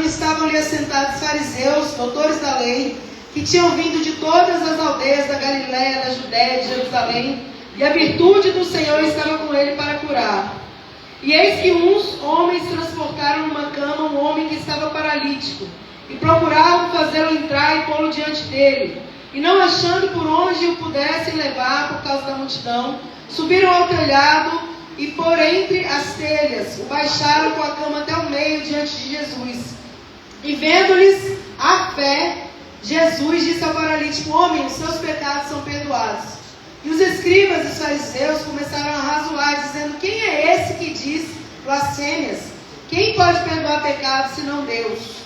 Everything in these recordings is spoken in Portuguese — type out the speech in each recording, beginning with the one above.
estavam ali assentados fariseus, doutores da lei, que tinham vindo de todas as aldeias da Galiléia, da Judéia, de Jerusalém, e a virtude do Senhor estava com ele para curar. E eis que uns homens transportaram numa cama um homem que estava paralítico, e procuravam fazê-lo entrar e pô-lo diante dele. E não achando por onde o pudessem levar por causa da multidão, subiram ao telhado e por entre as telhas o baixaram com a cama até o meio diante de Jesus. E vendo-lhes a fé, Jesus disse ao paralítico: homem, os seus pecados são perdoados. E os escribas e os fariseus começaram a razoar, dizendo: quem é esse que diz blasfêmias? Quem pode perdoar pecados senão Deus?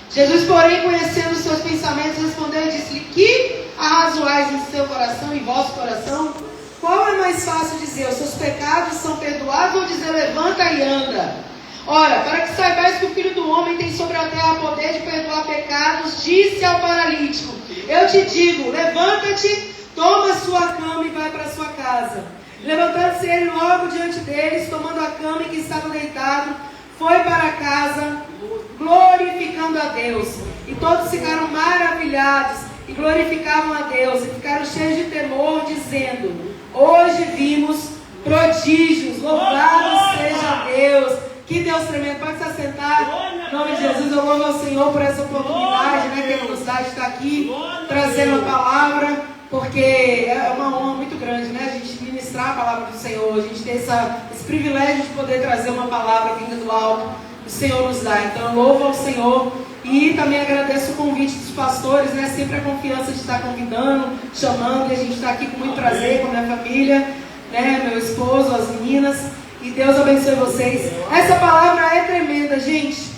Jesus, porém, conhecendo os seus pensamentos, respondeu e disse-lhe: que arrazoais em seu coração, em vosso coração? Qual é mais fácil dizer: os seus pecados são perdoados, ou dizer: levanta e anda? Ora, para que saibais que o Filho do Homem tem sobre a terra poder de perdoar pecados, disse ao paralítico: eu te digo, levanta-te, toma a sua cama e vai para a sua casa. Levantando-se ele logo diante deles, tomando a cama em que estava deitado, foi para casa, glorificando a Deus. E todos ficaram maravilhados e glorificavam a Deus, e ficaram cheios de temor, dizendo: hoje vimos prodígios, louvado seja Deus. Que Deus tremendo. Pode se assentar. Em nome de Jesus, eu louvo ao Senhor por essa oportunidade, né, que Ele nos dá de estar aqui trazendo a palavra, porque é uma honra muito grande, né, a gente ministrar a palavra do Senhor, a gente ter esse privilégio de poder trazer uma palavra vinda do alto, que o Senhor nos dá. Então eu louvo ao Senhor e também agradeço o convite dos pastores, né, sempre a confiança de estar convidando, chamando, e a gente está aqui com muito prazer, com a minha família, né, meu esposo, as meninas. E Deus abençoe vocês. Essa palavra é tremenda, gente.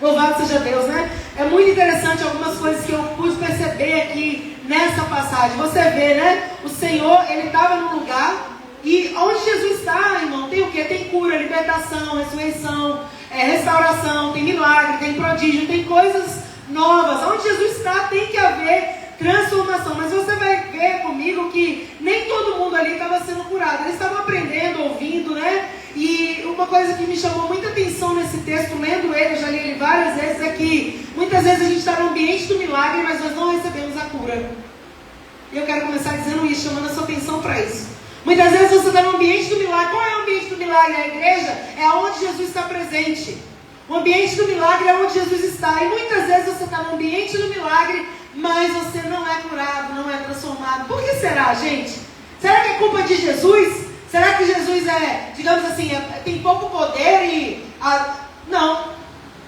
Louvado seja Deus, né? É muito interessante algumas coisas que eu pude perceber aqui nessa passagem. Você vê, né? O Senhor, Ele estava num lugar, e onde Jesus está, irmão, tem o quê? Tem cura, libertação, ressurreição, restauração, tem milagre, tem prodígio, tem coisas novas. Onde Jesus está, tem que haver transformação. Mas você vai ver comigo que nem todo mundo ali estava sendo curado. Eles estavam aprendendo, ouvindo, né? E uma coisa que me chamou muita atenção nesse texto, lendo ele, eu já li ele várias vezes, é que muitas vezes a gente está no ambiente do milagre, mas nós não recebemos a cura. E eu quero começar dizendo isso, chamando a sua atenção para isso. Muitas vezes você está no ambiente do milagre. Qual é o ambiente do milagre? A igreja é onde Jesus está presente. O ambiente do milagre é onde Jesus está. E muitas vezes você está no ambiente do milagre, mas você não é curado, não é transformado. Por que será, gente? Será que é culpa de Jesus? Será que Jesus digamos assim, tem pouco poder e... Não.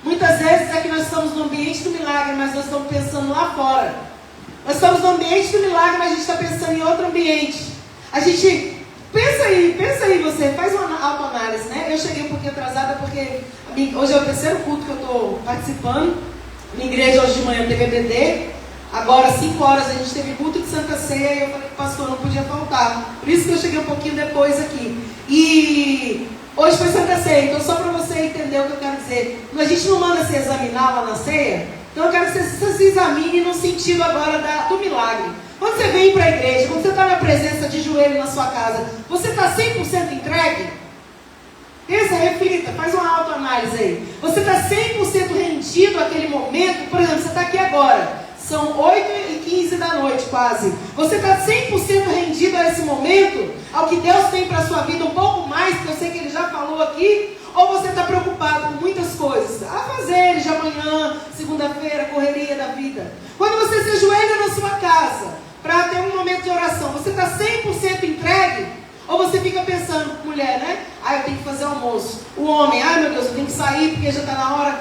Muitas vezes é que nós estamos no ambiente do milagre, mas nós estamos pensando lá fora. Nós estamos no ambiente do milagre, mas a gente está pensando em outro ambiente. A gente... Pensa aí você, faz uma autoanálise, né? Eu cheguei um pouquinho atrasada porque hoje é o terceiro culto que eu estou participando. Minha igreja hoje de manhã teve EBD. Agora, às 5 horas, a gente teve culto de Santa Ceia e eu falei que o pastor não podia faltar. Por isso que eu cheguei um pouquinho depois aqui. E hoje foi Santa Ceia, então só para você entender o que eu quero dizer. A gente não manda se examinar lá na ceia, então eu quero que você se examine no sentido agora do milagre. Quando você vem para a igreja, quando você está na presença de joelho na sua casa, você está 100% entregue? Pensa, reflita, faz uma autoanálise aí. Você está 100% rendido àquele momento? Por exemplo, você está aqui agora. São 8h15 da noite quase. Você está 100% rendido a esse momento? Ao que Deus tem para a sua vida, um pouco mais, porque eu sei que Ele já falou aqui? Ou você está preocupado com muitas coisas? Afazeres de amanhã, segunda-feira, correria da vida. Quando você se ajoelha na sua casa para ter um momento de oração, você está 100% entregue? Ou você fica pensando, mulher, né? Eu tenho que fazer almoço. O homem, meu Deus, eu tenho que sair porque já está na hora.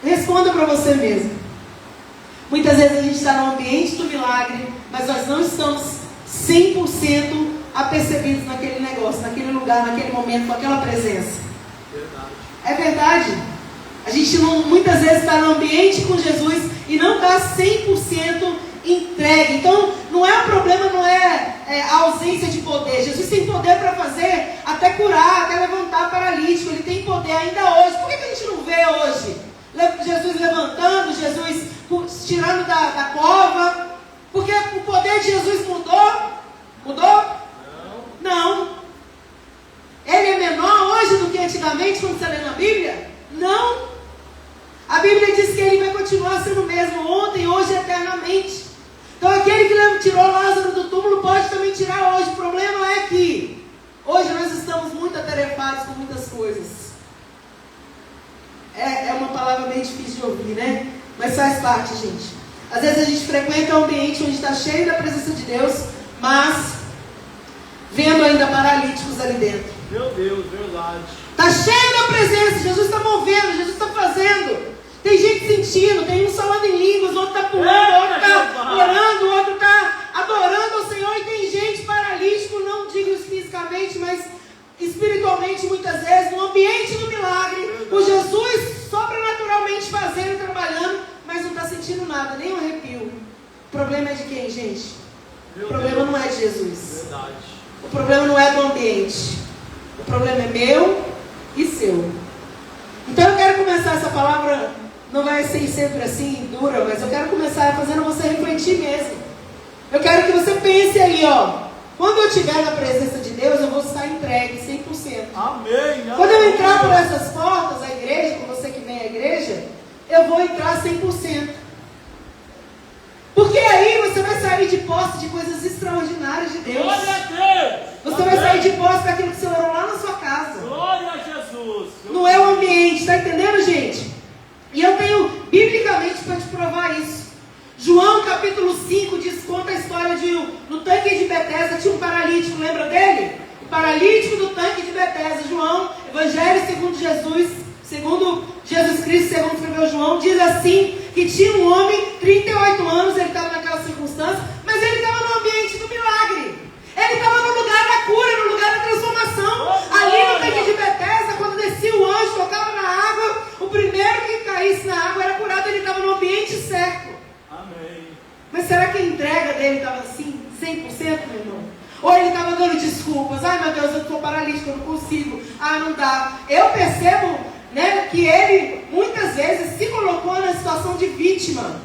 Responda para você mesmo. Muitas vezes a gente está no ambiente do milagre, mas nós não estamos 100% apercebidos naquele negócio, naquele lugar, naquele momento, com aquela presença. Verdade. É verdade. A gente muitas vezes está no ambiente com Jesus e não está 100% entregue. Então, o problema não é a ausência de poder. Jesus tem poder para fazer, até curar, até levantar paralítico. Ele tem poder ainda hoje. Por que a gente não vê hoje Jesus levantando, Jesus tirando da cova? Porque o poder de Jesus mudou? Mudou? Não. Ele é menor hoje do que antigamente, quando você lê na Bíblia? Não. A Bíblia continuar sendo o mesmo, ontem, hoje e eternamente. Então aquele que tirou Lázaro do túmulo pode também tirar hoje. O problema é que hoje nós estamos muito atarefados com muitas coisas. É uma palavra bem difícil de ouvir, né? Mas faz parte, gente. Às vezes a gente frequenta um ambiente onde está cheio da presença de Deus, mas vendo ainda paralíticos ali dentro. Meu Deus, verdade. Está cheio da presença, Jesus está movendo, Jesus está fazendo. Tem gente sentindo, tem um falando em línguas, outro está pulando, outro está orando, outro está adorando ao Senhor. E tem gente paralítico, não digo fisicamente, mas espiritualmente muitas vezes, no ambiente do milagre, com Jesus sobrenaturalmente fazendo e trabalhando, mas não está sentindo nada, nem um arrepio. O problema é de quem, gente? O problema não é de Jesus. Verdade. O problema não é do ambiente. O problema é meu e seu. Então eu quero começar essa palavra, não vai ser sempre assim, dura, mas eu quero começar fazendo você refletir mesmo. Eu quero que você pense aí, ó. Quando eu estiver na presença de Deus, eu vou estar entregue 100%. Amém. Quando eu entrar por essas portas, a igreja, com você que vem à igreja, eu vou entrar 100%. Porque aí você vai sair de posse de coisas extraordinárias de Deus. Glória a Deus. Você vai sair de posse daquilo que você orou lá na sua casa. Glória a Jesus. Não é o ambiente, está entendendo, gente? E eu tenho biblicamente para te provar isso. João capítulo 5 conta a história no tanque de Betesda tinha um paralítico, lembra dele? O paralítico do tanque de Betesda. João, Evangelho segundo Jesus Cristo, segundo escreveu João, diz assim, que tinha um homem, 38 anos, ele estava naquela circunstância, mas ele estava no ambiente do milagre. Ele estava no lugar da cura, no lugar da transformação. Ali no tanque de Betesda, quando descia o anjo, tocava na água, o primeiro que caísse na água era curado, ele estava no ambiente certo. Amém. Mas será que a entrega dele estava assim, 100%, meu irmão? Ou ele estava dando desculpas? Ai, meu Deus, eu estou paralítico, eu não consigo. Ah, não dá. Eu percebo, né, que ele, muitas vezes, se colocou na situação de vítima.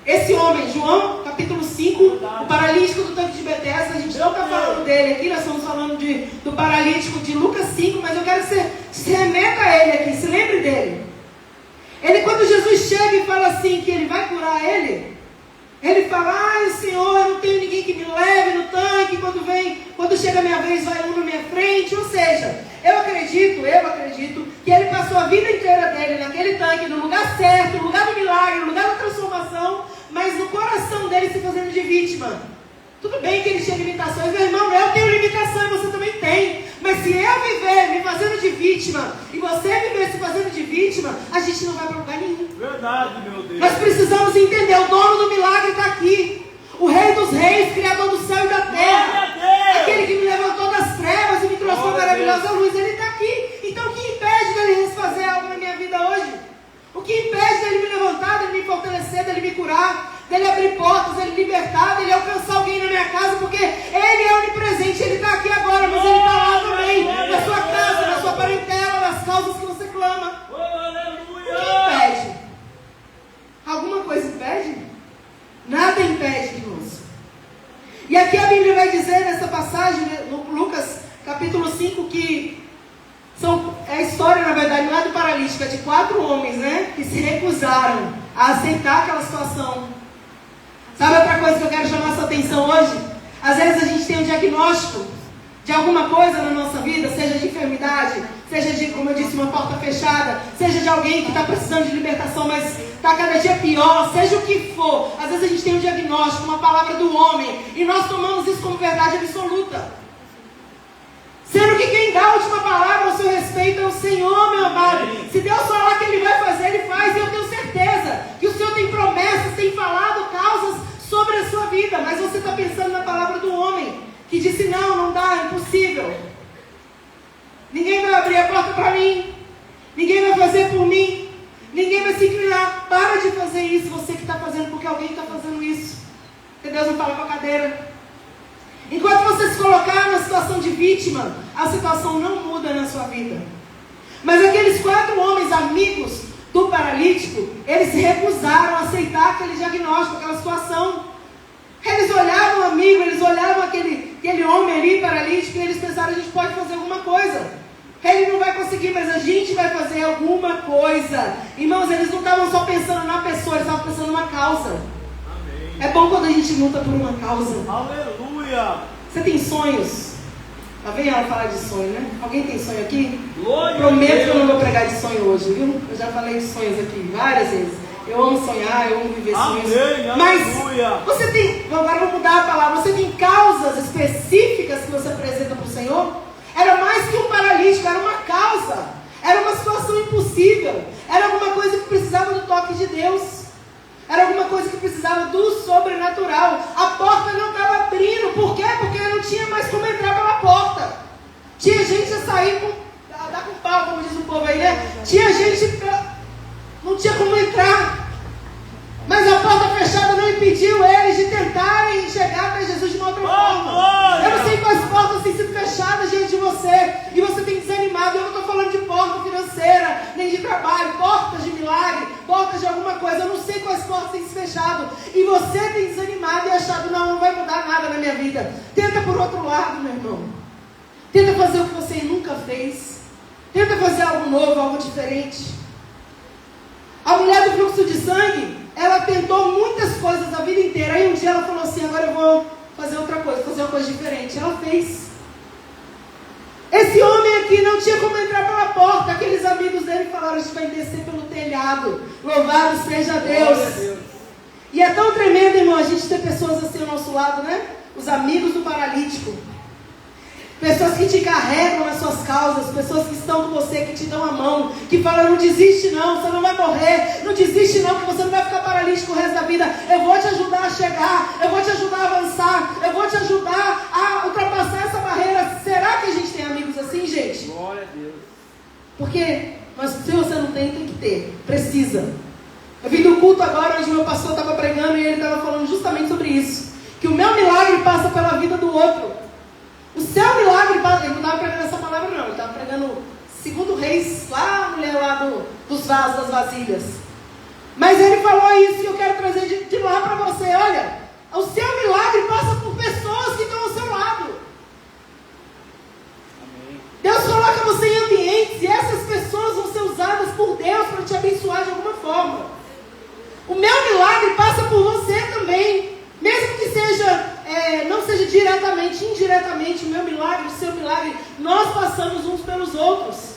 Esse homem, João, capítulo 5, o paralítico do tanque de Betesda, a gente não está falando dele aqui, nós estamos falando do paralítico de Lucas 5, mas eu quero que você se remeta a ele aqui, se lembre dele. Ele, quando Jesus chega e fala assim, que ele vai curar ele fala, ai Senhor, eu não tenho ninguém que me leve no tanque, quando chega a minha vez, vai um na minha frente. Ou seja, eu acredito que ele passou a vida inteira dele naquele tanque, no lugar certo, no lugar do milagre, no lugar da transformação, mas no coração dele se fazendo de vítima. Tudo bem que ele tinha limitações, meu irmão, eu tenho limitação e você também tem. Mas se eu viver me fazendo de vítima e você viver se fazendo de vítima, a gente não vai para lugar nenhum. Verdade, meu Deus. Nós precisamos entender, o dono do milagre está aqui. O Rei dos Reis, Criador do céu e da terra. Aquele que me levantou das trevas e me trouxe uma maravilhosa luz, ele está aqui. Então o que impede dele fazer algo na minha vida hoje? O que impede dele me levantar, dele me fortalecer, dele me curar, dele abrir portas, dele libertar, dele alcançar alguém na minha casa, porque ele é onipresente, ele está aqui agora, mas ele está lá também, na sua casa, na sua parentela, nas causas que você clama. O que impede? Alguma coisa impede? Nada impede, irmãos. E aqui a Bíblia vai dizer nessa passagem, no Lucas capítulo 5, que é a história, na verdade, não é do paralítico, é de 4 homens, né, que se recusaram a aceitar aquela situação. Sabe outra coisa que eu quero chamar a sua atenção hoje? Às vezes a gente tem um diagnóstico de alguma coisa na nossa vida, seja de enfermidade, seja de, como eu disse, uma porta fechada, seja de alguém que está precisando de libertação, mas está cada dia pior, seja o que for. Às vezes a gente tem um diagnóstico, uma palavra do homem, e nós tomamos isso como verdade absoluta. Sendo que quem dá a última palavra ao seu respeito é o Senhor, meu amado. Se Deus falar que Ele vai fazer, Ele faz. E eu tenho certeza que o Senhor tem promessas, tem falado causas sobre a sua vida. Mas você está pensando na palavra do homem, que disse, não dá, é impossível. Ninguém vai abrir a porta para mim. Ninguém vai fazer por mim. Ninguém vai se inclinar. Para de fazer isso, você que está fazendo, porque alguém está fazendo isso. Porque Deus não fala com a cadeira. Enquanto você se colocar na situação de vítima, a situação não muda na sua vida. Mas aqueles 4 homens amigos do paralítico, eles se recusaram a aceitar aquele diagnóstico, aquela situação. Eles olhavam o amigo, eles olhavam aquele homem ali paralítico e eles pensaram, a gente pode fazer alguma coisa. Ele não vai conseguir, mas a gente vai fazer alguma coisa. Irmãos, eles não estavam só pensando na pessoa, eles estavam pensando numa causa. Amém. É bom quando a gente luta por uma causa. Aleluia. Você tem sonhos? Lá vem ela falar de sonho, né? Alguém tem sonho aqui? Glória Prometo a que eu não Deus. vou pregar de sonho hoje, viu? Eu já falei de sonhos aqui várias vezes. Eu amo sonhar, eu amo viver sonhos. Amém, Mas aleluia. você tem, agora eu vou mudar a palavra, você tem causas específicas que você apresenta para o Senhor? Era mais que um paralítico, era uma causa. Era uma situação impossível. Era alguma coisa que precisava do toque de Deus. Era alguma coisa que precisava do sobrenatural. A porta não estava abrindo. Por quê? Porque não tinha mais como entrar pela porta. Tinha gente a sair a dar com pau, como diz o povo aí, né? Tinha gente não tinha como entrar. Mas a porta fechada não impediu eles de tentarem chegar até Jesus de uma outra forma. Eu não sei quais portas têm sido fechadas diante de você. E você tem desanimado. Eu não estou falando de porta financeira, nem de trabalho, portas de milagre, portas de alguma coisa. Eu não sei quais portas têm se fechado. E você tem desanimado e achado, não vai mudar nada na minha vida. Tenta por outro lado, meu irmão. Tenta fazer o que você nunca fez. Tenta fazer algo novo, algo diferente. A mulher do fluxo de sangue, ela tentou muitas coisas a vida inteira. Aí um dia ela falou assim, agora eu vou fazer outra coisa, fazer uma coisa diferente. Ela fez. Esse homem aqui não tinha como entrar pela porta. Aqueles amigos dele falaram, a gente vai descer pelo telhado. Louvado seja Deus. E é tão tremendo, irmão, a gente ter pessoas assim ao nosso lado, né? Os amigos do paralítico. Pessoas que te carregam nas suas causas, pessoas que estão com você, que te dão a mão, que falam, não desiste não, você não vai morrer, não desiste não, que você não vai ficar paralítico o resto da vida. Eu vou te ajudar a chegar, eu vou te ajudar a avançar, eu vou te ajudar a ultrapassar essa barreira. Será que a gente tem amigos assim, gente? Glória a Deus. Porque, mas se você não tem, tem que ter, precisa. Eu vim do culto agora, onde meu pastor estava pregando e ele estava falando justamente sobre isso, que o meu milagre passa pela vida do outro. O seu milagre, ele não estava pregando essa palavra não, ele estava pregando 2 Reis, lá a mulher lá dos vasos, das vasilhas. Mas ele falou isso e eu quero trazer de lá para você. Olha, o seu milagre passa por pessoas que estão ao seu lado. Amém. Deus coloca você em ambientes e essas pessoas vão ser usadas por Deus para te abençoar de alguma forma. O meu milagre passa por você também. Mesmo que seja, não seja diretamente, indiretamente, o meu milagre, o seu milagre, nós passamos uns pelos outros.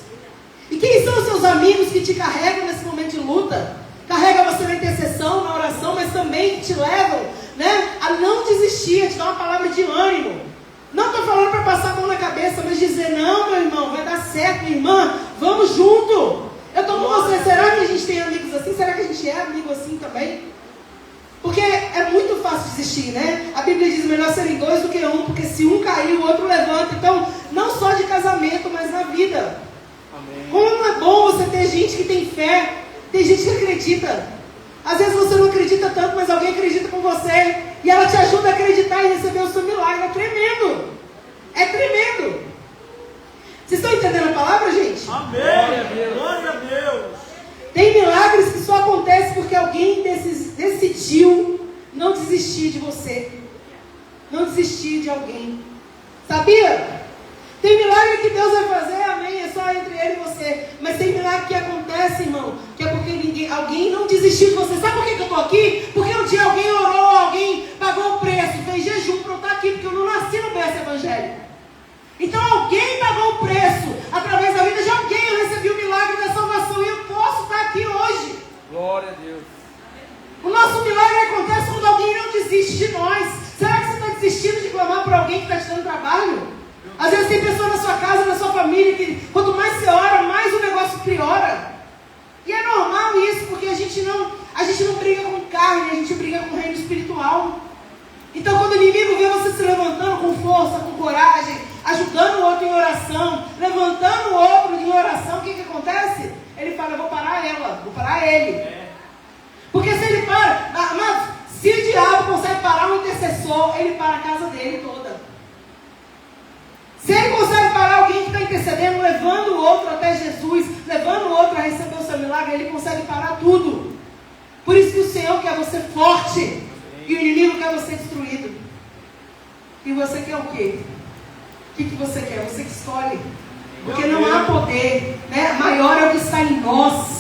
E quem são os seus amigos que te carregam nesse momento de luta? Carrega você na intercessão, na oração, mas também te levam, né, a não desistir, a te dar uma palavra de ânimo. Não estou falando para passar a mão na cabeça, mas dizer, não, meu irmão, vai dar certo, minha irmã, vamos junto. Eu estou com você. Será que a gente tem amigos assim? Será que a gente é amigo assim também? Porque é muito fácil desistir, né? A Bíblia diz, melhor serem 2 do que 1, porque se um cair, o outro levanta. Então, não só de casamento, mas na vida. Amém. Como é bom você ter gente que tem fé, tem gente que acredita. Às vezes você não acredita tanto, mas alguém acredita com você. E ela te ajuda a acreditar e receber o seu milagre. É tremendo. É tremendo. Vocês estão entendendo a palavra, gente? Amém. Glória a Deus. Tem milagres que só acontecem porque alguém decidiu não desistir de você. Não desistir de alguém. Sabia? Tem milagre que Deus vai fazer, amém, é só entre ele e você. Mas tem milagre que acontece, irmão, que é porque alguém não desistiu de você. Sabe por que eu estou aqui? Porque um dia alguém orou, alguém pagou o preço, fez jejum para eu estar aqui, porque eu não nasci no berço evangélico. Então alguém pagou o preço, através da vida de alguém eu recebi o milagre da salvação e eu posso estar aqui hoje. Glória a Deus. O nosso milagre acontece quando alguém não desiste de nós. Será que você está desistindo de clamar por alguém que está te dando trabalho? Às vezes tem pessoas na sua casa, na sua família, que quanto mais você ora, mais o negócio piora. E é normal isso, porque a gente não briga com carne, a gente briga com o reino espiritual. Então quando o inimigo vê você se levantando com força, com coragem, ajudando o outro em oração, levantando o outro em oração, o que acontece? Ele fala, eu vou parar ela, vou parar ele. Porque se ele para, mas se o diabo consegue parar um intercessor, ele para a casa dele toda. Se ele consegue parar alguém que está intercedendo, levando o outro até Jesus, levando o outro a receber o seu milagre, ele consegue parar tudo. Por isso que o Senhor quer você forte e o inimigo quer você destruído. E você quer o quê? O que você quer? Você que escolhe. Porque não há poder, né? Maior é o que está em nós.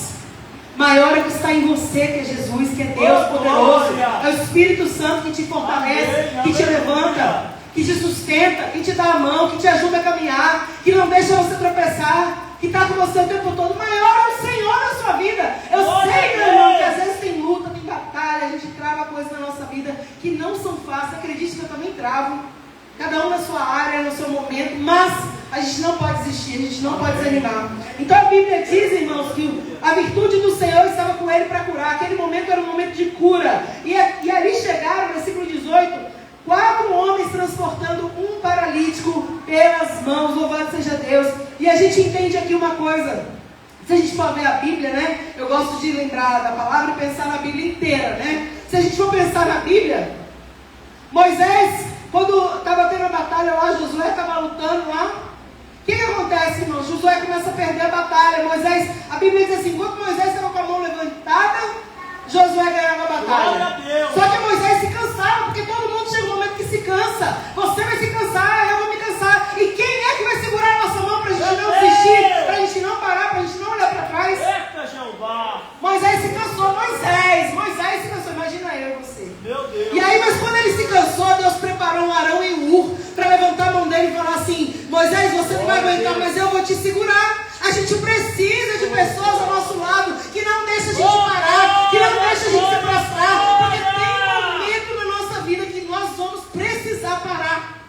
Maior é o que está em você, que é Jesus, que é Deus poderoso. É o Espírito Santo que te fortalece, que te levanta, que te sustenta, que te dá a mão, que te ajuda a caminhar, que não deixa você tropeçar, que está com você o tempo todo. Maior é o Senhor na sua vida. Eu sei, meu irmão, que às vezes tem luta, tem batalha, a gente trava coisas na nossa vida que não são fáceis. Acredite que eu também travo. Cada um na sua área, no seu momento, mas a gente não pode desistir, a gente não pode desanimar. Então a Bíblia diz, irmãos, que a virtude do Senhor estava com ele para curar. Aquele momento era um momento de cura. E ali chegaram, versículo 18, 4 homens transportando um paralítico pelas mãos. Louvado seja Deus. E a gente entende aqui uma coisa. Se a gente for ver a Bíblia, né? Eu gosto de lembrar da palavra e pensar na Bíblia inteira, né? Se a gente for pensar na Bíblia, Moisés, quando estava tendo a batalha lá, Josué estava lutando lá. O que acontece, irmão? Josué começa a perder a batalha. Moisés, a Bíblia diz assim, enquanto Moisés estava com a mão levantada, Josué ganhava a batalha. Só que Moisés se cansava, porque todo mundo chega um momento que se cansa. Você vai se cansar, eu vou me cansar. E quem é que vai segurar a nossa mão para a gente não desistir, para a gente não parar, para a gente não olhar para trás? Moisés se cansou, Moisés se cansou. Imagina eu e você. Meu Deus. E aí, mas quando ele se cansou, Deus preparou um Arão e um Hur para levantar a mão dele e falar assim: Moisés, você não vai aguentar, mas eu vou te segurar. A gente precisa de pessoas ao nosso lado que não deixam a gente parar, que não deixam a gente se prostrar, porque tem um momento na nossa vida que nós vamos precisar parar.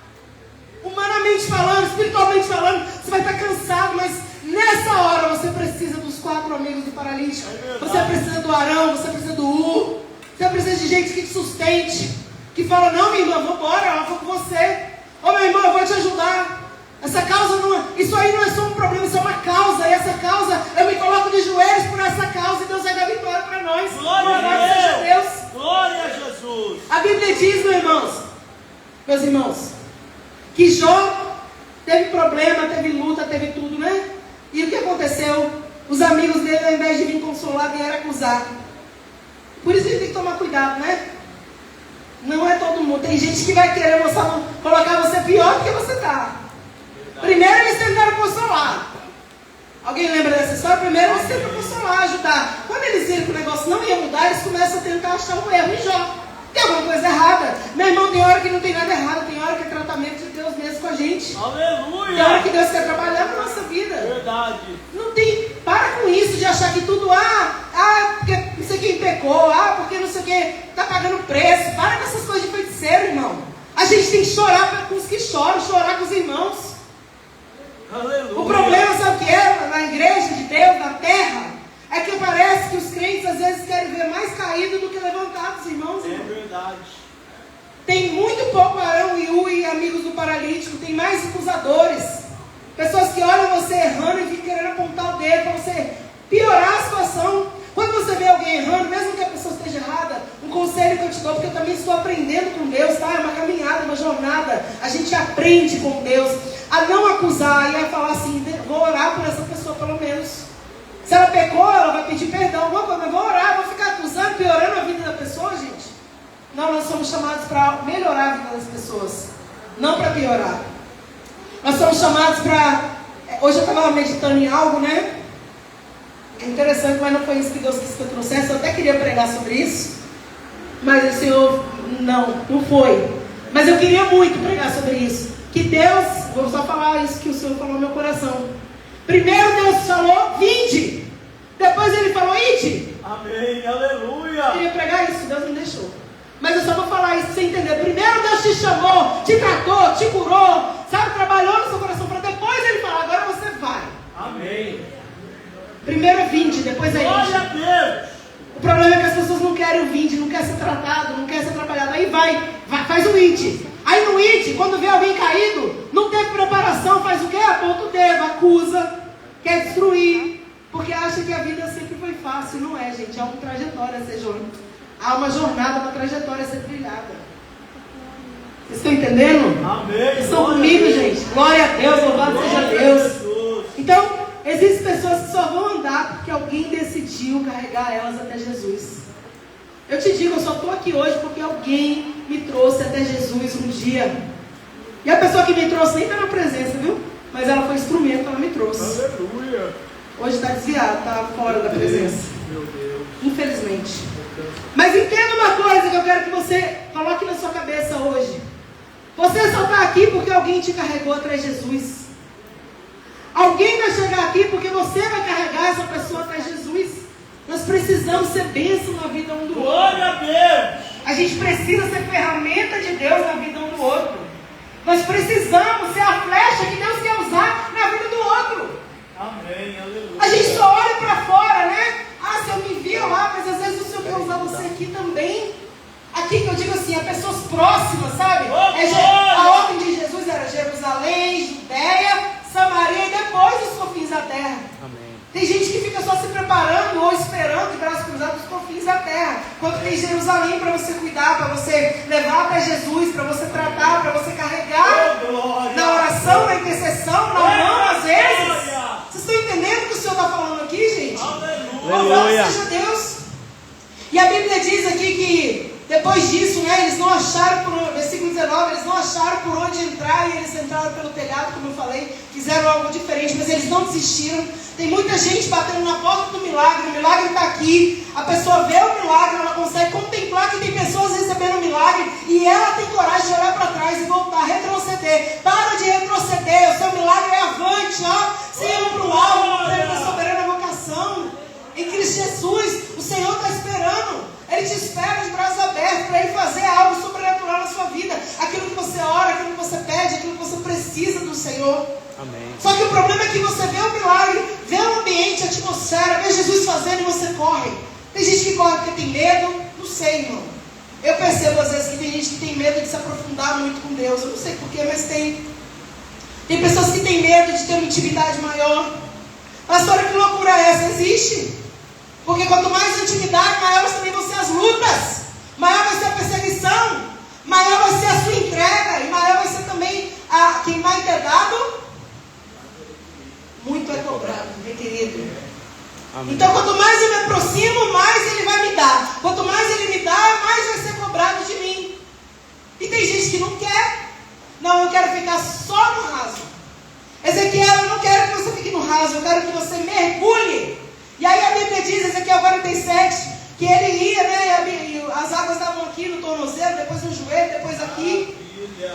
Humanamente falando, espiritualmente falando, você vai estar cansado, mas nessa hora você precisa dos 4 amigos do paralítico. Você precisa do Arão, você precisa do Hur. Você precisa de gente que te sustente, que fala: não, minha irmã, vou embora, eu vou com você. Ô, meu irmão, eu vou te ajudar. Essa causa não, isso aí não é só um problema, isso é uma causa. E essa causa, eu me coloco de joelhos por essa causa e Deus vai dar vitória para nós. Glória seja Deus. Glória a Jesus. A Bíblia diz, meus irmãos, que Jó teve problema, teve luta, teve tudo, né? E o que aconteceu? Os amigos dele, ao invés de vir consolar, vieram acusar. Por isso a gente tem que tomar cuidado, né? Não é todo mundo. Tem gente que vai querer colocar você pior do que você está. Primeiro eles tentaram consolar. Alguém lembra dessa história? Primeiro eles tentam consolar, ajudar. Quando eles viram que o negócio não ia mudar, eles começam a tentar achar um erro em Jó. Tem alguma coisa errada? Meu irmão, tem hora que não tem nada errado. Tem hora que é tratamento de Deus mesmo com a gente. Aleluia! Tem hora que Deus quer trabalhar na nossa vida. Verdade. Não tem. Para com isso de achar que tudo, porque não sei quem pecou, porque não sei o que, está pagando preço. Para com essas coisas de feiticeiro, irmão. A gente tem que chorar com os que choram, chorar com os irmãos. Aleluia. O problema, sabe o que é? Na igreja de Deus, na terra, é que parece que os crentes às vezes querem ver mais caído do que levantados, irmãos. É verdade. Tem muito pouco Arão e Hur e amigos do paralítico, tem mais acusadores. Pessoas que olham você errando e ficam querendo apontar o dedo para você piorar a situação. Quando você vê alguém errando, mesmo que a pessoa esteja errada, um conselho que eu te dou, porque eu também estou aprendendo com Deus, tá? É uma caminhada, uma jornada. A gente aprende com Deus a não acusar e a falar assim: vou orar por essa pessoa pelo menos. Se ela pecou, ela vai pedir perdão, alguma coisa, mas vou orar, vou ficar acusando, piorando a vida da pessoa, gente. Não, nós somos chamados para melhorar a vida das pessoas, não para piorar. Nós somos chamados para... Hoje eu estava meditando em algo, né? É interessante, mas não foi isso que Deus quis que eu trouxesse. Eu até queria pregar sobre isso, mas o Senhor, não foi. Mas eu queria muito pregar sobre isso. Que Deus, vou só falar isso que o Senhor falou no meu coração. Primeiro Deus falou: vinde. Depois Ele falou: ide. Amém, aleluia. Eu queria pregar isso, Deus não deixou. Mas eu só vou falar isso para você entender. Primeiro Deus te chamou, te tratou, te curou, sabe, trabalhou no seu coração, para depois Ele falar: agora você vai. Amém. Primeiro é vinde, depois é ide. Glória a Deus. O problema é que as pessoas não querem o vinde, não querem ser tratado, não querem ser trabalhado. Aí vai, faz o ide. Aí no ide, quando vê alguém caído, não teve preparação, faz o quê? Aponta o dedo, acusa, quer destruir, porque acha que a vida sempre foi fácil. Não é, gente, há uma trajetória a ser jornada. Há uma jornada, uma trajetória a ser trilhada. Vocês estão entendendo? Amém. Estão comigo, gente? Glória a Deus, louvado seja Deus. Então, existem pessoas que só vão andar porque alguém decidiu carregar elas até Jesus. Eu te digo, eu só estou aqui hoje porque alguém me trouxe até Jesus um dia. E a pessoa que me trouxe nem está na presença, viu? mas ela foi instrumento, ela me trouxe. Aleluia. Hoje está desviado, está fora da presença. Meu Deus. Infelizmente. Mas entenda uma coisa que eu quero que você coloque na sua cabeça hoje. Você só está aqui porque alguém te carregou atrás de Jesus. Alguém vai chegar aqui porque você vai carregar essa pessoa atrás de Jesus. Nós precisamos ser bênção na vida um do outro. Glória a Deus. A gente precisa ser ferramenta de Deus na vida um do outro. Nós precisamos ser a flecha que Deus quer usar na vida do outro. Amém, aleluia. A gente só olha para fora, né? Ah, se eu me envio lá, mas às vezes o Senhor quer usar você aqui também. Aqui que eu digo assim, a pessoas próximas, sabe? A ordem de Jesus era Jerusalém, Judéia, Samaria e depois os confins da terra. Amém. Tem gente que fica só se preparando ou esperando de braços cruzados os confins da terra. Quando tem Jerusalém para você cuidar, para você levar até Jesus, para você tratar, para você carregar na oração, na intercessão, na mão às vezes. Vocês estão entendendo o que o Senhor está falando aqui, gente? Louvado seja Deus. E a Bíblia diz aqui que depois disso, né, eles não acharam, versículo 19, eles não acharam por onde entrar e eles entraram pelo telhado, como eu falei, fizeram algo diferente, mas eles não desistiram. Tem muita gente batendo na porta do milagre, o milagre está aqui, a pessoa vê o milagre, ela consegue contemplar que tem pessoas recebendo o milagre e ela tem coragem de olhar para trás e voltar, retroceder. Para de retroceder, o seu milagre é avante, ó, Senhor para o alvo, prêmio da soberana vocação. Em Cristo Jesus, o Senhor está esperando. Ele te espera de braços abertos para Ele fazer algo sobrenatural na sua vida. Aquilo que você ora, aquilo que você pede, aquilo que você precisa do Senhor. Amém. Só que o problema é que você vê o milagre, vê o ambiente, a atmosfera, vê Jesus fazendo e você corre. Tem gente que corre porque tem medo, não sei, irmão. Eu percebo às vezes que tem gente que tem medo de se aprofundar muito com Deus. Eu não sei porquê, mas tem. Tem pessoas que têm medo de ter uma intimidade maior. Pastora, que loucura é essa? Existe. Porque quanto mais intimidade, maiores também vão ser as lutas, maior vai ser a perseguição, maior vai ser a sua entrega, e maior vai ser também quem vai ter dado, muito é cobrado, meu querido. Amém. Então quanto mais eu me aproximo, mais Ele vai me dar. Quanto mais Ele me dá, mais vai ser cobrado de mim. E tem gente que não quer. Não, eu quero ficar só no raso. Ezequiel, eu não quero que você fique no raso, eu quero que você mergulhe. E aí a Bíblia diz, Ezequiel 47, que ele ia, né, e as águas estavam aqui no tornozelo, depois no joelho, depois aqui.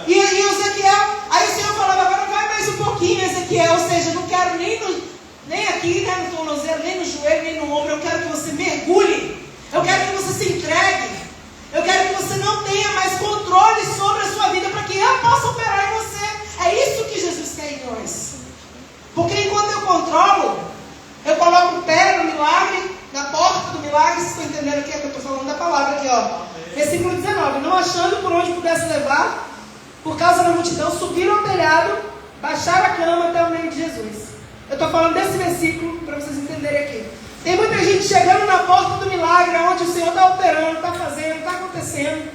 E Ezequiel, aí o Senhor falava, agora vai mais um pouquinho, Ezequiel, ou seja, não quero nem aqui, né, no tornozelo, nem no joelho, nem no ombro, eu quero que você mergulhe, eu quero que você se entregue, eu quero que você não tenha mais controle sobre a sua vida, para que eu possa operar em você. É isso que Jesus quer em nós. Porque enquanto eu controlo, eu coloco o pé no milagre, na porta do milagre. Vocês estão entendendo o que é que eu estou falando da palavra aqui, ó. Versículo 19. Não achando por onde pudesse levar, por causa da multidão, subiram ao telhado, baixaram a cama até o meio de Jesus. Eu estou falando desse versículo para vocês entenderem aqui. Tem muita gente chegando na porta do milagre, onde o Senhor está operando, está fazendo, está acontecendo.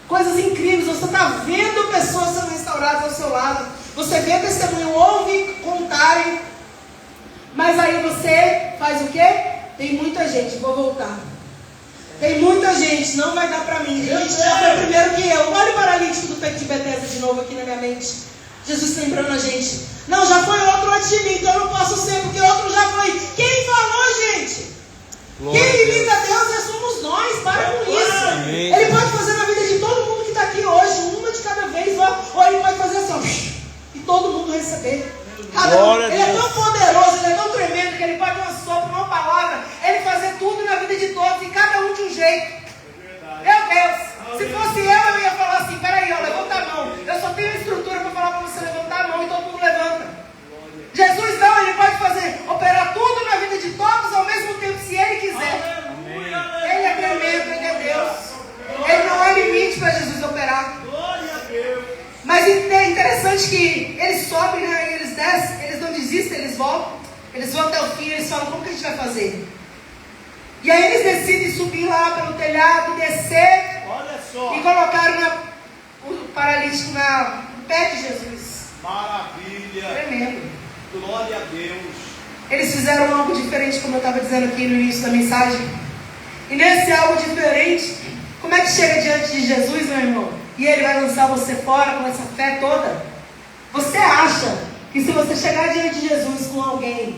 Coisas incríveis. Você está vendo pessoas sendo restauradas ao seu lado. Você vê testemunho, ouve contarem. Mas aí você faz o quê? Tem muita gente, vou voltar. Tem muita gente, não vai dar para mim. Gente, já foi primeiro que eu. Olha o paralítico do peito de Betesda de novo aqui na minha mente. Jesus lembrando a gente. Não, já foi outro antes de mim, então eu não posso ser, porque outro já foi. Quem falou, gente? Glória Quem limita a Deus somos nós, para com isso. Amém. Ele pode fazer na vida de todo mundo que está aqui hoje, uma de cada vez, ou Ele pode fazer assim, ó, e todo mundo receber. Ele é tão poderoso, Ele é tão tremendo que Ele pode dar um sopro, uma palavra, Ele fazer tudo na vida de todos, e cada um de um jeito. Meu Deus, se fosse eu ia falar assim, peraí, ó, levanta a mão. Eu só tenho a estrutura para falar para você levantar a mão e todo mundo levanta. Jesus não, Ele pode fazer, operar tudo na vida de todos ao mesmo tempo, se Ele quiser. Amém. Ele é tremendo, Ele é Deus. Ele não há limite para Jesus operar. Glória a Deus. Mas é interessante que eles sobem, né, e eles descem, eles não desistem, eles voltam até o fim, eles falam, como que a gente vai fazer? E aí eles decidem subir lá pelo telhado, descer, Olha só. e colocaram o paralítico no pé de Jesus. Maravilha. Tremendo. Glória a Deus. Eles fizeram algo diferente, como eu estava dizendo aqui no início da mensagem. E nesse algo diferente, como é que chega diante de Jesus, meu irmão? E Ele vai lançar você fora com essa fé toda? Você acha que se você chegar diante de Jesus com alguém,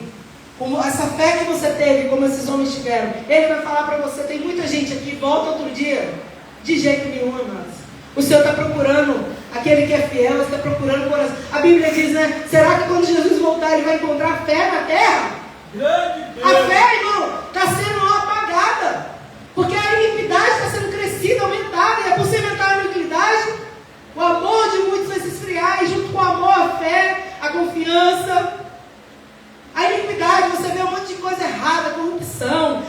como essa fé que você teve, como esses homens tiveram, Ele vai falar para você. Tem muita gente aqui, volta outro dia. De jeito nenhum, amados. O Senhor está procurando aquele que é fiel, você está procurando o coração. A Bíblia diz, né? Será que quando Jesus voltar, Ele vai encontrar fé na terra? Grande Deus. A fé, irmão, está sendo apagada. Porque a iniquidade está sendo crescida, aumentada. E é por se aumentar a iniquidade, o amor de muitos vai se esfriar. E junto com o amor, a fé, a confiança, a iniquidade, você vê um monte de coisa errada, corrupção,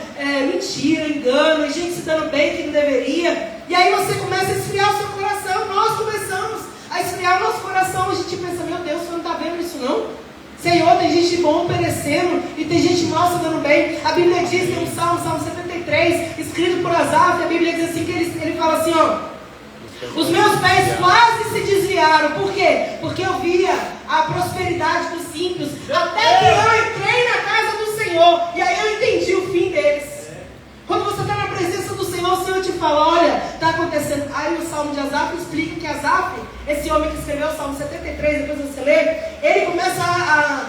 mentira, engano, gente se dando bem que não deveria. E aí você começa a esfriar o seu coração. Nós começamos a esfriar o nosso coração. A gente pensa, meu Deus, você não está vendo isso não? Senhor, tem gente bom perecendo e tem gente mal se dando bem. A Bíblia diz, tem um Salmo 73, escrito por Asaf, a Bíblia diz assim, que ele fala assim, ó. Os meus pés quase se desviaram. Por quê? Porque eu via a prosperidade dos ímpios, até que eu entrei na casa do Senhor. E aí eu entendi o fim deles. Quando você está na presença do Senhor, o Senhor te fala, olha, está acontecendo. Aí o Salmo de Asaf explica que Asaf, esse homem que escreveu o Salmo 73, depois você lê, ele começa a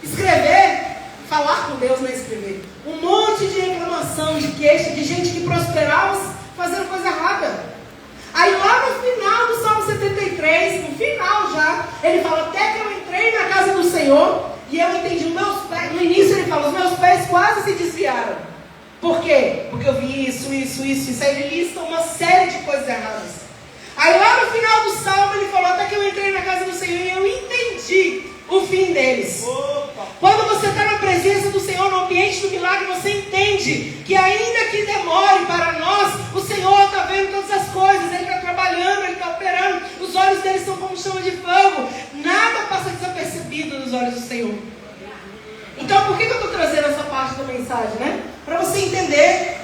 escrever, falar com Deus, não escrever. Um monte de reclamação, de queixa, de gente que prosperava fazendo coisa errada. Aí lá no final do Salmo 73, no final já, ele fala, até que eu entrei na casa do Senhor, e eu entendi, os meus pés, no início ele fala, os meus pés quase se desviaram. Por quê? Porque eu vi isso. Aí ele lista uma série de coisas erradas. Aí lá no final do Salmo ele falou, até que eu entrei na casa do Senhor e eu entendi o fim deles. Quando você está na presença do Senhor, no ambiente do milagre, você entende que ainda que demore para nós, o Senhor está vendo todas as coisas, Ele está trabalhando, Ele está operando, os olhos dele são como chama de fogo, nada passa desapercebido nos olhos do Senhor. Então por que eu estou trazendo essa parte da mensagem, né? Para você entender